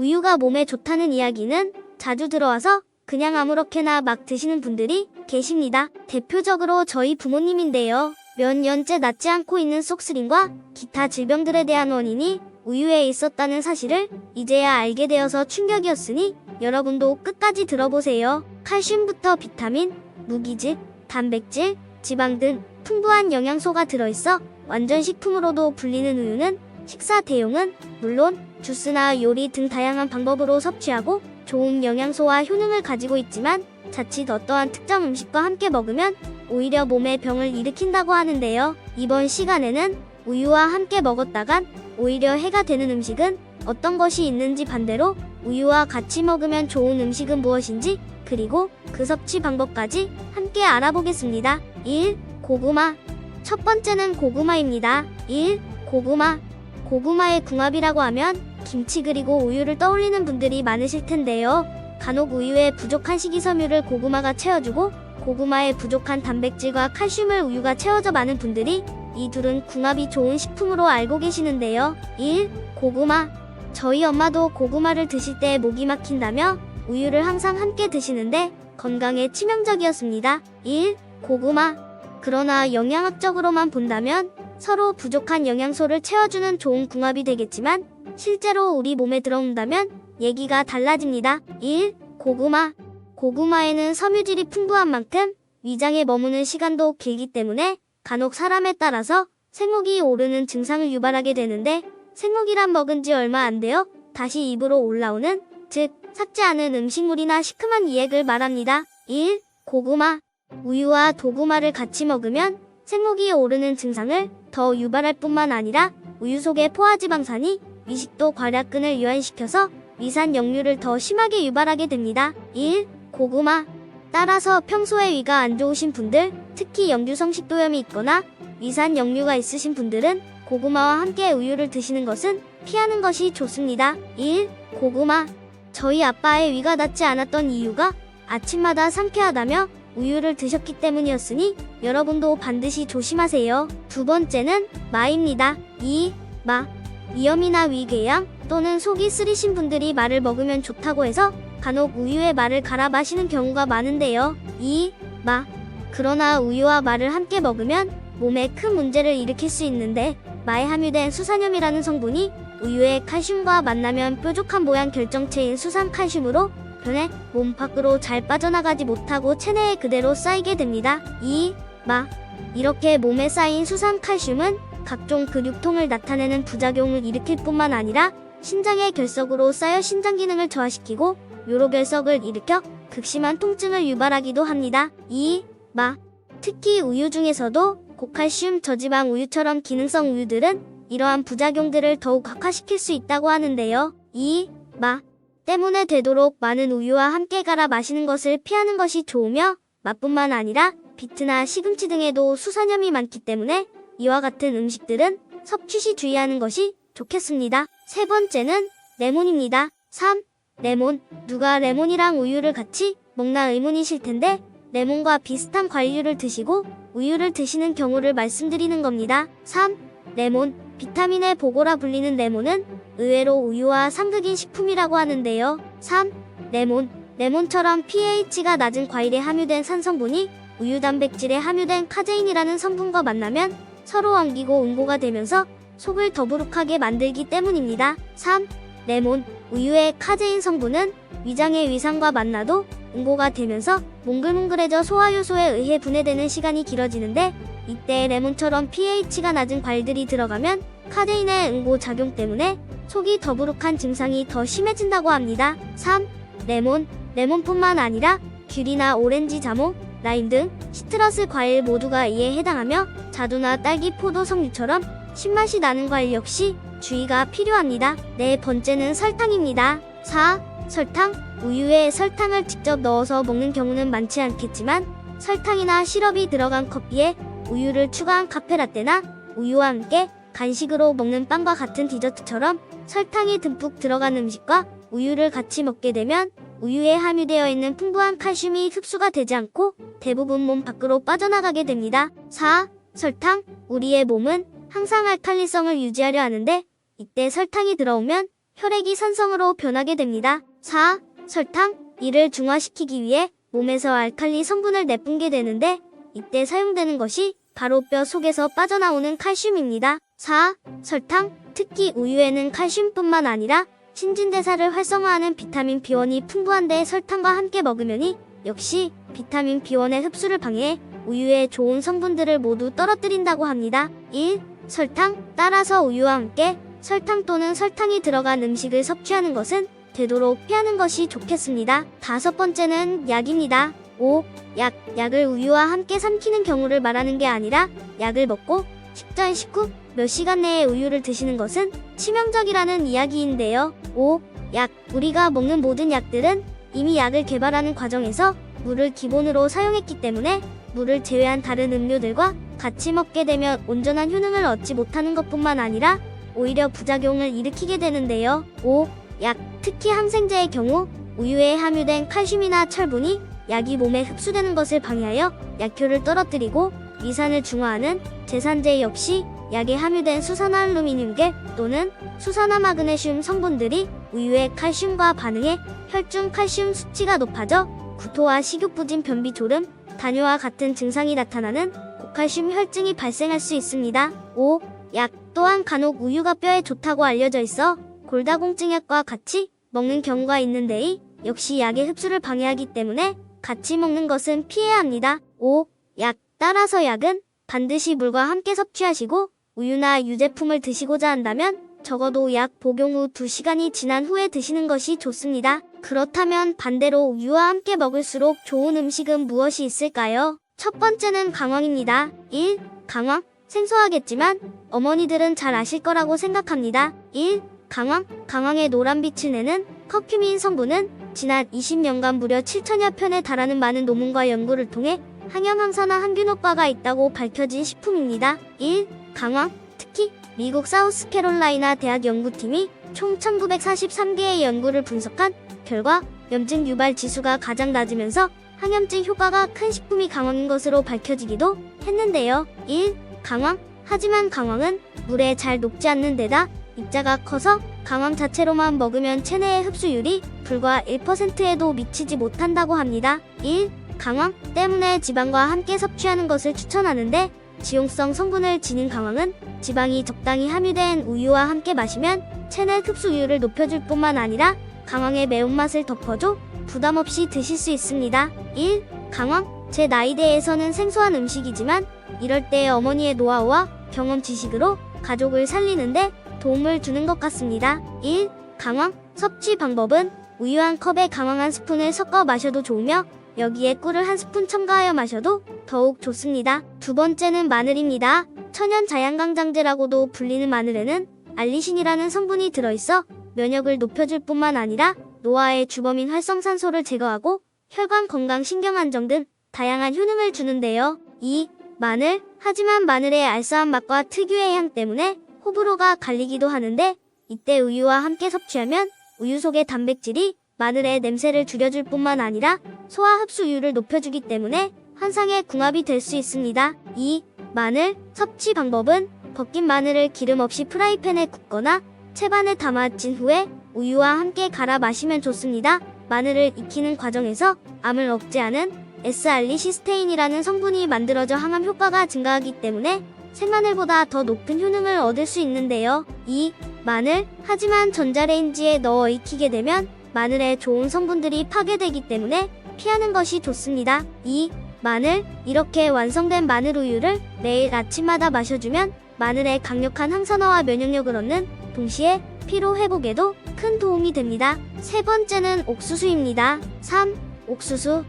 우유가 몸에 좋다는 이야기는 자주 들어와서 그냥 아무렇게나 막 드시는 분들이 계십니다. 대표적으로 저희 부모님인데요. 몇 년째 낫지 않고 있는 속쓰림과 기타 질병들에 대한 원인이 우유에 있었다는 사실을 이제야 알게 되어서 충격이었으니 여러분도 끝까지 들어보세요. 칼슘부터 비타민, 무기질, 단백질, 지방 등 풍부한 영양소가 들어있어 완전 식품으로도 불리는 우유는 식사 대용은 물론 주스나 요리 등 다양한 방법으로 섭취하고 좋은 영양소와 효능을 가지고 있지만 자칫 어떠한 특정 음식과 함께 먹으면 오히려 몸에 병을 일으킨다고 하는데요. 이번 시간에는 우유와 함께 먹었다간 오히려 해가 되는 음식은 어떤 것이 있는지, 반대로 우유와 같이 먹으면 좋은 음식은 무엇인지, 그리고 그 섭취 방법까지 함께 알아보겠습니다. 1. 고구마. 첫 번째는 고구마입니다. 1. 고구마. 고구마의 궁합이라고 하면 김치 그리고 우유를 떠올리는 분들이 많으실 텐데요. 간혹 우유에 부족한 식이섬유를 고구마가 채워주고 고구마에 부족한 단백질과 칼슘을 우유가 채워줘 많은 분들이 이 둘은 궁합이 좋은 식품으로 알고 계시는데요. 1. 고구마. 저희 엄마도 고구마를 드실 때 목이 막힌다며 우유를 항상 함께 드시는데 건강에 치명적이었습니다. 1. 고구마. 그러나 영양학적으로만 본다면 서로 부족한 영양소를 채워주는 좋은 궁합이 되겠지만 실제로 우리 몸에 들어온다면 얘기가 달라집니다. 1. 고구마. 고구마에는 섬유질이 풍부한 만큼 위장에 머무는 시간도 길기 때문에 간혹 사람에 따라서 생목이 오르는 증상을 유발하게 되는데, 생목이란 먹은 지 얼마 안 되어 다시 입으로 올라오는, 즉 삭지 않은 음식물이나 시큼한 이액을 말합니다. 1. 고구마. 우유와 도구마를 같이 먹으면 생목이 오르는 증상을 더 유발할 뿐만 아니라 우유 속의 포화지방산이 위식도 괄약근을 이완시켜서 위산 역류를 더 심하게 유발하게 됩니다. 1. 고구마. 따라서 평소에 위가 안 좋으신 분들, 특히 역류성 식도염이 있거나 위산 역류가 있으신 분들은 고구마와 함께 우유를 드시는 것은 피하는 것이 좋습니다. 1. 고구마. 저희 아빠의 위가 낫지 않았던 이유가 아침마다 상쾌하다며 우유를 드셨기 때문이었으니 여러분도 반드시 조심하세요. 두 번째는 마입니다. 2. 마. 위염이나 위궤양 또는 속이 쓰리신 분들이 마를 먹으면 좋다고 해서 간혹 우유에 마를 갈아 마시는 경우가 많은데요. 2. 마. 그러나 우유와 마를 함께 먹으면 몸에 큰 문제를 일으킬 수 있는데, 마에 함유된 수산염이라는 성분이 우유의 칼슘과 만나면 뾰족한 모양 결정체인 수산칼슘으로 변해 몸 밖으로 잘 빠져나가지 못하고 체내에 그대로 쌓이게 됩니다. 2. 마. 이렇게 몸에 쌓인 수산칼슘은 각종 근육통을 나타내는 부작용을 일으킬 뿐만 아니라 신장의 결석으로 쌓여 신장 기능을 저하시키고 요로결석을 일으켜 극심한 통증을 유발하기도 합니다. 2. 마. 특히 우유 중에서도 고칼슘 저지방 우유처럼 기능성 우유들은 이러한 부작용들을 더욱 악화시킬 수 있다고 하는데요. 2. 마. 때문에 되도록 많은 우유와 함께 갈아 마시는 것을 피하는 것이 좋으며, 맛뿐만 아니라 비트나 시금치 등에도 수산염이 많기 때문에 이와 같은 음식들은 섭취 시 주의하는 것이 좋겠습니다. 세 번째는 레몬입니다. 3. 레몬. 누가 레몬이랑 우유를 같이 먹나 의문이실 텐데, 레몬과 비슷한 과일류를 드시고 우유를 드시는 경우를 말씀드리는 겁니다. 3. 레몬. 비타민의 보고라 불리는 레몬은 의외로 우유와 상극인 식품이라고 하는데요. 3. 레몬. 레몬처럼 pH가 낮은 과일에 함유된 산성분이 우유 단백질에 함유된 카제인이라는 성분과 만나면 서로 엉기고 응고가 되면서 속을 더부룩하게 만들기 때문입니다. 3. 레몬. 우유의 카제인 성분은 위장의 위산과 만나도 응고가 되면서 몽글몽글해져 소화효소에 의해 분해되는 시간이 길어지는데, 이때 레몬처럼 pH가 낮은 과일들이 들어가면 카제인의 응고 작용 때문에 속이 더부룩한 증상이 더 심해진다고 합니다. 3. 레몬. 레몬뿐만 아니라 귤이나 오렌지, 자몽, 라임 등 시트러스 과일 모두가 이에 해당하며 자두나 딸기, 포도, 석류처럼 신맛이 나는 과일 역시 주의가 필요합니다. 네 번째는 설탕입니다. 4. 설탕. 우유에 설탕을 직접 넣어서 먹는 경우는 많지 않겠지만 설탕이나 시럽이 들어간 커피에 우유를 추가한 카페라떼나 우유와 함께 간식으로 먹는 빵과 같은 디저트처럼 설탕이 듬뿍 들어간 음식과 우유를 같이 먹게 되면 우유에 함유되어 있는 풍부한 칼슘이 흡수가 되지 않고 대부분 몸 밖으로 빠져나가게 됩니다. 4. 설탕. 우리의 몸은 항상 알칼리성을 유지하려 하는데 이때 설탕이 들어오면 혈액이 산성으로 변하게 됩니다. 4. 설탕. 이를 중화시키기 위해 몸에서 알칼리 성분을 내뿜게 되는데 이때 사용되는 것이 바로 뼈 속에서 빠져나오는 칼슘입니다. 4. 설탕. 특히 우유에는 칼슘뿐만 아니라 신진대사를 활성화하는 비타민 B1이 풍부한데 설탕과 함께 먹으면이 역시 비타민 B1의 흡수를 방해해 우유의 좋은 성분들을 모두 떨어뜨린다고 합니다. 1. 설탕. 따라서 우유와 함께 설탕 또는 설탕이 들어간 음식을 섭취하는 것은 되도록 피하는 것이 좋겠습니다. 5번째는 약입니다. 5. 약. 약을 우유와 함께 삼키는 경우를 말하는 게 아니라 약을 먹고 식전 식후 몇 시간 내에 우유를 드시는 것은 치명적이라는 이야기인데요. 5. 약. 우리가 먹는 모든 약들은 이미 약을 개발하는 과정에서 물을 기본으로 사용했기 때문에 물을 제외한 다른 음료들과 같이 먹게 되면 온전한 효능을 얻지 못하는 것뿐만 아니라 오히려 부작용을 일으키게 되는데요. 5. 약. 특히 항생제의 경우 우유에 함유된 칼슘이나 철분이 약이 몸에 흡수되는 것을 방해하여 약효를 떨어뜨리고 위산을 중화하는 제산제 역시 약에 함유된 수산화알루미늄계 또는 수산화마그네슘 성분들이 우유의 칼슘과 반응해 혈중 칼슘 수치가 높아져 구토와 식욕부진 변비 졸음, 다뇨와 같은 증상이 나타나는 고칼슘 혈증이 발생할 수 있습니다. 5. 약. 또한 간혹 우유가 뼈에 좋다고 알려져 있어 골다공증약과 같이 먹는 경우가 있는데 역시 약의 흡수를 방해하기 때문에 같이 먹는 것은 피해야 합니다. 5. 약. 따라서 약은 반드시 물과 함께 섭취하시고 우유나 유제품을 드시고자 한다면 적어도 약 복용 후 2시간이 지난 후에 드시는 것이 좋습니다. 그렇다면 반대로 우유와 함께 먹을수록 좋은 음식은 무엇이 있을까요? 첫 번째는 강황입니다. 1. 강황. 생소하겠지만 어머니들은 잘 아실 거라고 생각합니다. 1. 강황. 강황의 노란빛을 내는 커큐민 성분은 지난 20년간 무려 7천여 편에 달하는 많은 논문과 연구를 통해 항염 항산화 항균 효과가 있다고 밝혀진 식품입니다. 1. 강황. 특히 미국 사우스캐롤라이나 대학 연구팀이 총 1943개의 연구를 분석한 결과 염증 유발 지수가 가장 낮으면서 항염증 효과가 큰 식품이 강황인 것으로 밝혀지기도 했는데요. 1. 강황. 하지만 강황은 물에 잘 녹지 않는 데다 입자가 커서 강황 자체로만 먹으면 체내의 흡수율이 불과 1%에도 미치지 못한다고 합니다. 1. 강황 때문에 지방과 함께 섭취하는 것을 추천하는데 지용성 성분을 지닌 강황은 지방이 적당히 함유된 우유와 함께 마시면 체내 흡수율을 높여줄 뿐만 아니라 강황의 매운맛을 덮어줘 부담 없이 드실 수 있습니다. 1. 강황. 제 나이대에서는 생소한 음식이지만 이럴 때 어머니의 노하우와 경험 지식으로 가족을 살리는데 도움을 주는 것 같습니다. 1. 강황. 섭취 방법은 우유 한 컵에 강황 한 스푼을 섞어 마셔도 좋으며 여기에 꿀을 한 스푼 첨가하여 마셔도 더욱 좋습니다. 두 번째는 마늘입니다. 천연 자양강장제라고도 불리는 마늘에는 알리신이라는 성분이 들어있어 면역을 높여줄 뿐만 아니라 노화의 주범인 활성산소를 제거하고 혈관 건강, 신경 안정 등 다양한 효능을 주는데요. 2. 마늘. 하지만 마늘의 알싸한 맛과 특유의 향 때문에 호불호가 갈리기도 하는데 이때 우유와 함께 섭취하면 우유 속의 단백질이 마늘의 냄새를 줄여줄 뿐만 아니라 소화 흡수율을 높여주기 때문에 환상의 궁합이 될 수 있습니다. 2. 마늘. 섭취 방법은 벗긴 마늘을 기름 없이 프라이팬에 굽거나 채반에 담아 진 후에 우유와 함께 갈아 마시면 좋습니다. 마늘을 익히는 과정에서 암을 억제하는 S알리시스테인이라는 성분이 만들어져 항암 효과가 증가하기 때문에 생마늘보다 더 높은 효능을 얻을 수 있는데요. 2. 마늘. 하지만 전자레인지에 넣어 익히게 되면 마늘의 좋은 성분들이 파괴되기 때문에 피하는 것이 좋습니다. 2. 마늘. 이렇게 완성된 마늘 우유를 매일 아침마다 마셔주면 마늘의 강력한 항산화와 면역력을 얻는 동시에 피로 회복에도 큰 도움이 됩니다. 세 번째는 옥수수입니다. 3. 옥수수.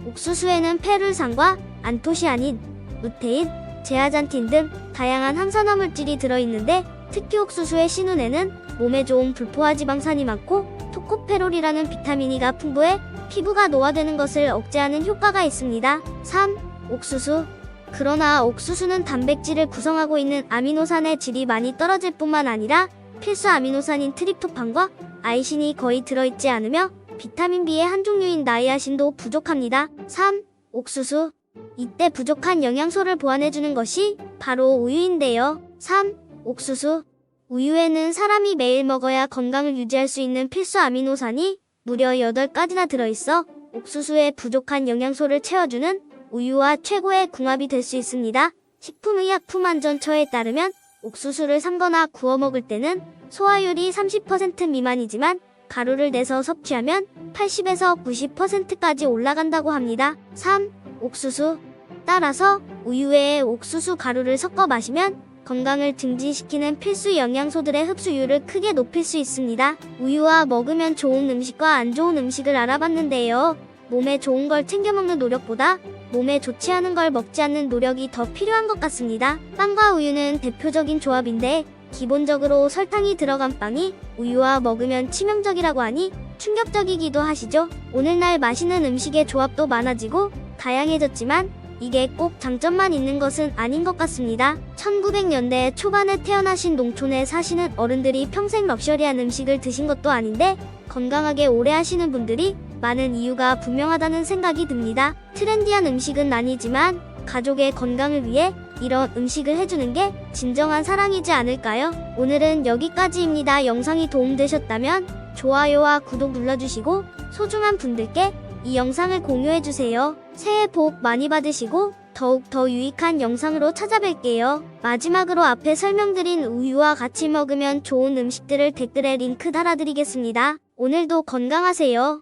옥수수에는 페룰산과 안토시아닌, 루테인, 제아잔틴 등 다양한 항산화 물질이 들어있는데 특히 옥수수의 신운에는 몸에 좋은 불포화 지방산이 많고 토코페롤이라는 비타민 E가 풍부해 피부가 노화되는 것을 억제하는 효과가 있습니다. 3. 옥수수. 그러나 옥수수는 단백질을 구성하고 있는 아미노산의 질이 많이 떨어질 뿐만 아니라 필수 아미노산인 트립토판과 아이신이 거의 들어있지 않으며 비타민 B의 한 종류인 나이아신도 부족합니다. 3. 옥수수. 이때 부족한 영양소를 보완해주는 것이 바로 우유인데요. 3. 옥수수. 우유에는 사람이 매일 먹어야 건강을 유지할 수 있는 필수 아미노산이 무려 8가지나 들어있어 옥수수의 부족한 영양소를 채워주는 우유와 최고의 궁합이 될 수 있습니다. 식품의약품안전처에 따르면 옥수수를 삶거나 구워 먹을 때는 소화율이 30% 미만이지만 가루를 내서 섭취하면 80에서 90%까지 올라간다고 합니다. 3. 옥수수. 따라서 우유에 옥수수 가루를 섞어 마시면 건강을 증진시키는 필수 영양소들의 흡수율을 크게 높일 수 있습니다. 우유와 먹으면 좋은 음식과 안 좋은 음식을 알아봤는데요. 몸에 좋은 걸 챙겨 먹는 노력보다 몸에 좋지 않은 걸 먹지 않는 노력이 더 필요한 것 같습니다. 빵과 우유는 대표적인 조합인데 기본적으로 설탕이 들어간 빵이 우유와 먹으면 치명적이라고 하니 충격적이기도 하시죠? 오늘날 맛있는 음식의 조합도 많아지고 다양해졌지만 이게 꼭 장점만 있는 것은 아닌 것 같습니다. 1900년대 초반에 태어나신 농촌에 사시는 어른들이 평생 럭셔리한 음식을 드신 것도 아닌데 건강하게 오래 하시는 분들이 많은 이유가 분명하다는 생각이 듭니다. 트렌디한 음식은 아니지만 가족의 건강을 위해 이런 음식을 해주는 게 진정한 사랑이지 않을까요? 오늘은 여기까지입니다. 영상이 도움되셨다면 좋아요와 구독 눌러주시고 소중한 분들께 이 영상을 공유해주세요. 새해 복 많이 받으시고 더욱 더 유익한 영상으로 찾아뵐게요. 마지막으로 앞에 설명드린 우유와 같이 먹으면 좋은 음식들을 댓글에 링크 달아드리겠습니다. 오늘도 건강하세요.